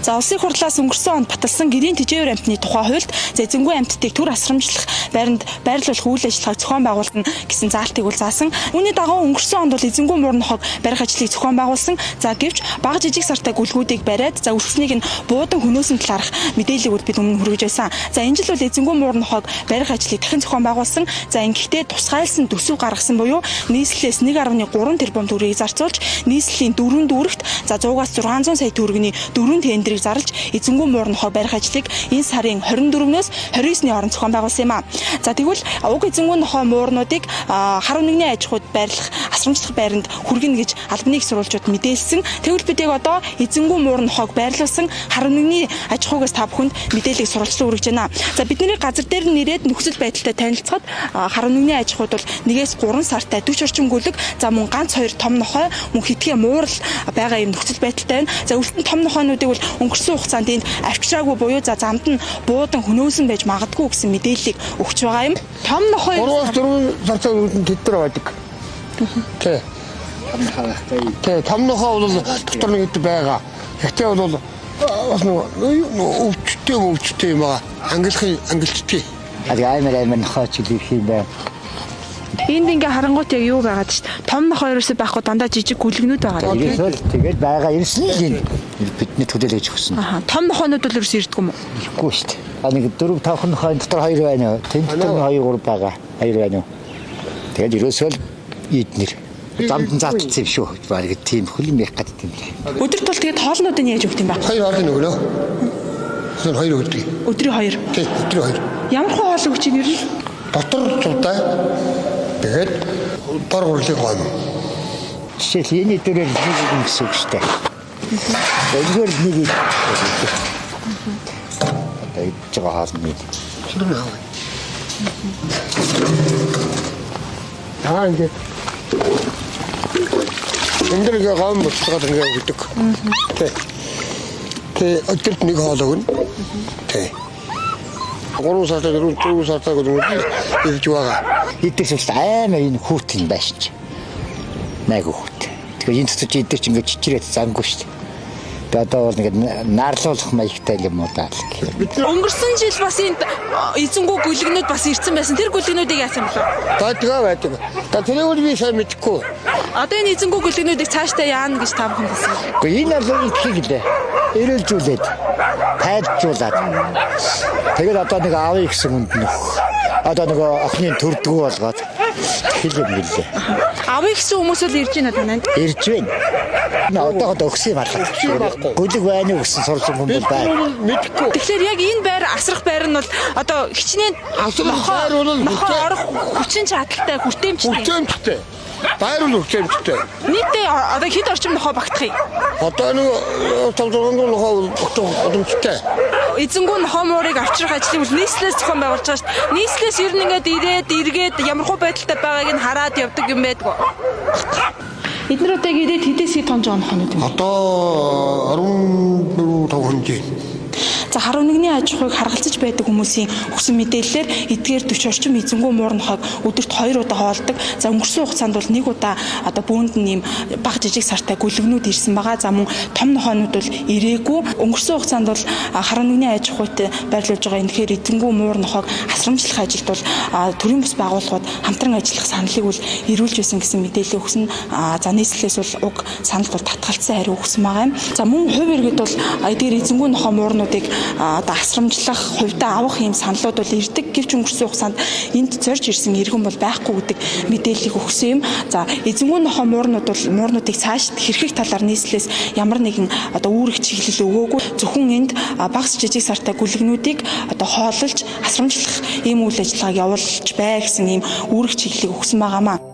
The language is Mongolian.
За улсын хурлаас өнгөрсөн онд баталсан гэрийн тэжээвэр амьтны тухай хуульд эзэнгүй амьтдыг төр асрамжлах байранд байрлуулах үйл ажиллагааг зохион байгуулна гэсэн заалтыг заасан. Үүний дагуу өнгөрсөн онд бол эзэнгүй муурны хог барих ажлыг зохион байгуулсан. За гэвч бага жижиг сартай гүлгүүдийг бариад за үлдсэнийг нь буудан хөнөөсөн талаарх мэдээллийг бид өмнө хүргэж байсан. За энэ жил бол эзэнгүй муурны хог барих ажлыг дахин зохион байгуулсан. За ингэхдээ тусгайлсан төсөв гаргасан буюу нийслэлээс 1.3 тэрбум төгрөгийг зарцуулж нийслэлийн 4 дүүрэгт за 100-аас 600 сая төгрөгийн 4 тендерийг зарлж эзэнгүй муурны хог барих ажлыг энэ сарын 24-өөс 29-ний хооронд зохион байгуулсан юм а. За тэгвэл уг эзэнгүй нохой муурнуудыг харуу нэгний аж ахуйд байрлах асрамжлах байранд хүргэнэ гэж албаны их сурвалжууд мэдээлсэн. Тэгвэл бид одоо эзэнгүй муурны хог байрлуулсан харуу нэгний аж ахуйгаас та бүхэнд мэдээллийг сурвалжлан хүргэж байна. За бидний газар дээр нэрээд нөхцөл байдалтай танилцахад харуу нэгний аж ахуйд бол 1-3 сартай 40 орчим гүлэг за мөн ганц 2 том нохой мөн хитгэн муурал байгаа юм нөхцөл байдалтай байна. За үлдэн том нохойнуудыг бол өнгөрсөн хугацаанд энд авчираагүй буюу за замд нь буудан хөнөөсөн байж магадгүй гэсэн мэдээллийг өгч байгаа юм. Том нохой 3-4 сартай үлдэн тэдэр байдаг. Тэ том нохой бол дотор нэг хэд байгаа. Гэхдээ бол бас нэг өвчтэй юм аа. Ангилчтэй. Аймаар нохойч ирэх юм байна. Энд ингээ харангуут яг юу байгаад ш. Том нохой ерөөсөй байхгүй дандаа жижиг гүлгнүүд байгаа. Тэгээд байгаа ирсэн л бидний төлөөлөж өгсөн. Том нохойнууд бол ерөөсөй ирдэггүй юм уу? Ирэхгүй шүү дээ. Нэг 4-5 нохой дотор 2 байна. Тэнд дотор 2-3 байгаа. 2 байна. Тэгээд ерөөсөй л ийднэр замд заалтсан юм шүү. Бараг тийм хөлм ярих гэдэг юм. Өдөрт бол тэгээд хоолнуудыг яаж өгд юм бэ? 2 хоолны өгнө. Хэн 2 өгдөг. Өдрийн 2. Тий, өдрийн 2. Ямар хоол өгч юм ер нь? Дотор цутай. Тэгээд бор хурлыг гоно. Жишээл энэ дөрөөр нэг юм гэсэн үг шүү дээ. Өөрөөр нэг юм. Тэгээд жоо хаална. Шүрэн аа. Аа ингээд эндэргээ гам болцоод ингээд өгдөг. Тэ өдөрт нэг хоол өгнө. Тэ. 3 сартаа 4 сартаа гэдэг нь юу байгаа. Идэвч аймаа энэ хүүт юм байна ч. Найгуу хүүт. Тэгэхээр энэ цэцэж идэвч ингээд чичрээд зангүй шүү дээ. Тэгээд одоо бол ингээд наарлуулах маягтай юм уу даа. Өнгөрсөн жил бас энд эзэнгүй гүлгнүүд бас ирсэн байсан. Тэр гүлгнүүдийг яасан бэлээ? байдаг. Тэрийг бол би сайн мэдэхгүй. Одоо энэ эзэнгүй гүлгнүүдийг цаашдаа яана гэж та бүхэн хэлсэн. Гэхдээ энэ бол ихийг лээ. Эрэлжүүлээд тайлбарлуулад. Тэгээд одоо нэг аавь гэсэн үнд нөх. Одоо нэг охины төрдгөө болгоод хэлэм гэлээ. Аавь гэсэн хүмүүс л ирж байна тананд. Ирж байна. Одоо өгсөн юм байна. Гүлэг байна уу гэсэн сурсан хүн бол байна. Мэдэхгүй. Тэгэхээр яг энэ байр асрах байр нь бол одоо хичнээн нохой орох хүчин чадалтай хүртээмжтэй. Байр нь хүртээмжтэй. Нийтдээ одоо хэд орчим нохой багтах юм? Одоо нэг 5-6 нохой боломжтой. Эзэнгүй нохой муурыг авчрах ажлыг нийслэлээс зохион байгуулж байгаа шүү дээ. Нийслэлээс ер нь ингээд эргээд ямархуу байдалтай байгааг нь хараад явдаг юм байдгүй. Эдгээр одоо ирээд хэдээс тонж байгаа нохойнууд юм? Одоо 14-5 хоног. За харуу нэгний аж ахуйг харгалзаж байдаг хүмүүсийн өгсөн мэдээллээр эдгээр 40 орчим эзэнгүй муурны хог өдөрт 2 удаа хоолдог. За өнгөрсөн хугацаанд бол 1 удаа одоо бүүнд нь ийм бага жижиг сартай гүлгнүүд ирсэн байгаа. За мөн том нохойнууд бол ирээгүй. Өнгөрсөн хугацаанд бол харуу нэгний аж ахуйд байрлуулж байгаа энэ тэгэхээр эзэнгүй муурны хог асрамжлах ажилд бол төрийн бас байгууллагууд хамтран ажиллах саналыг бол ирүүлж байсан гэсэн мэдээлэл өгсөн. За нийслэлээс бол уг санал бол татгалцсан хариу өгсөн байгаа юм. За мөн хувь иргэд бол эдгээр эзэнгүй нохой муурнуудыг одоо асрамжлах, хувьдаа авах юм саналууд бол ирдэг. Гэвч өнгөрсөн хугацаанд энд зорж ирсэн иргэн бол байхгүй гэдэг мэдээллийг өгсөн юм. За эзэнгүй нохой муурнуудыг цаашд хэрхэх талаар нийслэлээс ямар нэгэн одоо үүрэг чиглэл өгөөгүй. Зөвхөн энд багц жижиг сартай гүлгнүүдийг одоо хооллож асрамжлах ийм үйл ажиллагааг явуулж бай гэсэн ийм үүрэг чиглэлийг өгсөн байгаамаа.